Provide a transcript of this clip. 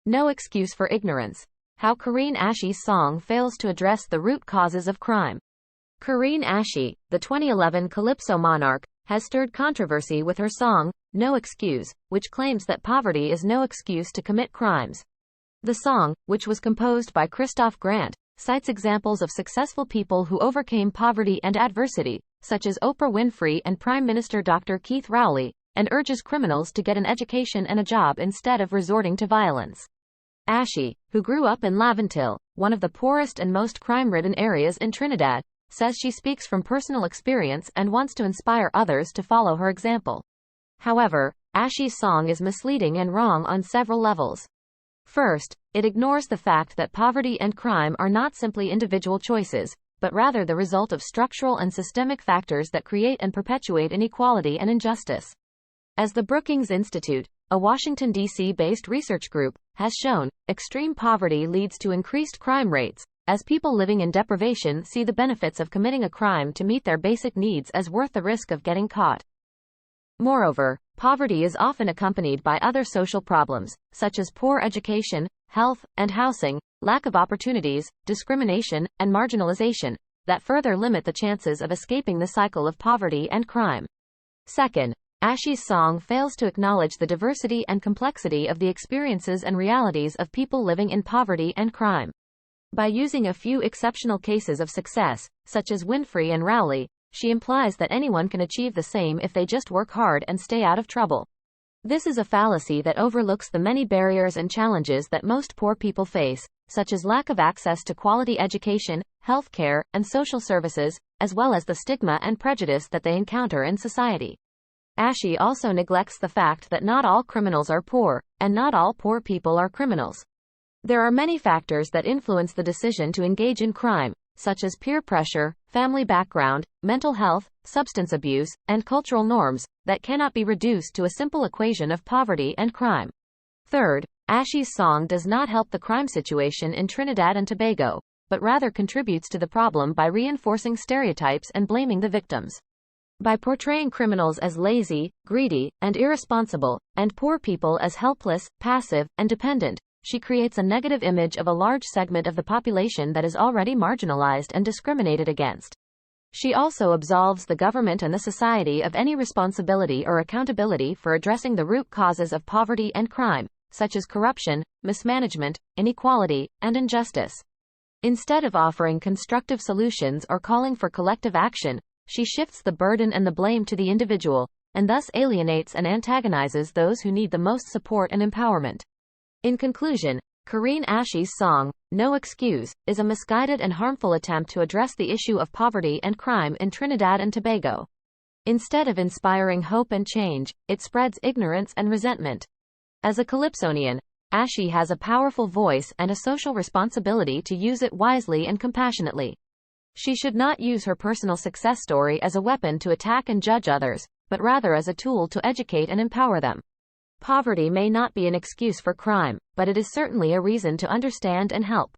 No Excuse for Ignorance. How Karene Asche's song fails to address the root causes of crime. Karene Asche, the 2011 Calypso monarch, has stirred controversy with her song, No Excuse, which claims that poverty is no excuse to commit crimes. The song, which was composed by Christoph Grant, cites examples of successful people who overcame poverty and adversity, such as Oprah Winfrey and Prime Minister Dr. Keith Rowley, and urges criminals to get an education and a job instead of resorting to violence. Asche, who grew up in Laventille, one of the poorest and most crime-ridden areas in Trinidad, says she speaks from personal experience and wants to inspire others to follow her example. However, Asche's song is misleading and wrong on several levels. First, it ignores the fact that poverty and crime are not simply individual choices, but rather the result of structural and systemic factors that create and perpetuate inequality and injustice. As the Brookings Institute, a Washington, D.C.-based research group, has shown, extreme poverty leads to increased crime rates, as people living in deprivation see the benefits of committing a crime to meet their basic needs as worth the risk of getting caught. Moreover, poverty is often accompanied by other social problems, such as poor education, health, and housing, lack of opportunities, discrimination, and marginalization, that further limit the chances of escaping the cycle of poverty and crime. Second, Asche's song fails to acknowledge the diversity and complexity of the experiences and realities of people living in poverty and crime. By using a few exceptional cases of success, such as Winfrey and Rowley, she implies that anyone can achieve the same if they just work hard and stay out of trouble. This is a fallacy that overlooks the many barriers and challenges that most poor people face, such as lack of access to quality education, health care, and social services, as well as the stigma and prejudice that they encounter in society. Asche also neglects the fact that not all criminals are poor, and not all poor people are criminals. There are many factors that influence the decision to engage in crime, such as peer pressure, family background, mental health, substance abuse, and cultural norms, that cannot be reduced to a simple equation of poverty and crime. Third, Asche's song does not help the crime situation in Trinidad and Tobago, but rather contributes to the problem by reinforcing stereotypes and blaming the victims. By portraying criminals as lazy, greedy, and irresponsible, and poor people as helpless, passive, and dependent, she creates a negative image of a large segment of the population that is already marginalized and discriminated against. She also absolves the government and the society of any responsibility or accountability for addressing the root causes of poverty and crime, such as corruption, mismanagement, inequality, and injustice. Instead of offering constructive solutions or calling for collective action, she shifts the burden and the blame to the individual, and thus alienates and antagonizes those who need the most support and empowerment. In conclusion, Karene Asche's song, No Excuse, is a misguided and harmful attempt to address the issue of poverty and crime in Trinidad and Tobago. Instead of inspiring hope and change, it spreads ignorance and resentment. As a Calypsonian, Asche has a powerful voice and a social responsibility to use it wisely and compassionately. She should not use her personal success story as a weapon to attack and judge others, but rather as a tool to educate and empower them. Poverty may not be an excuse for crime, but it is certainly a reason to understand and help.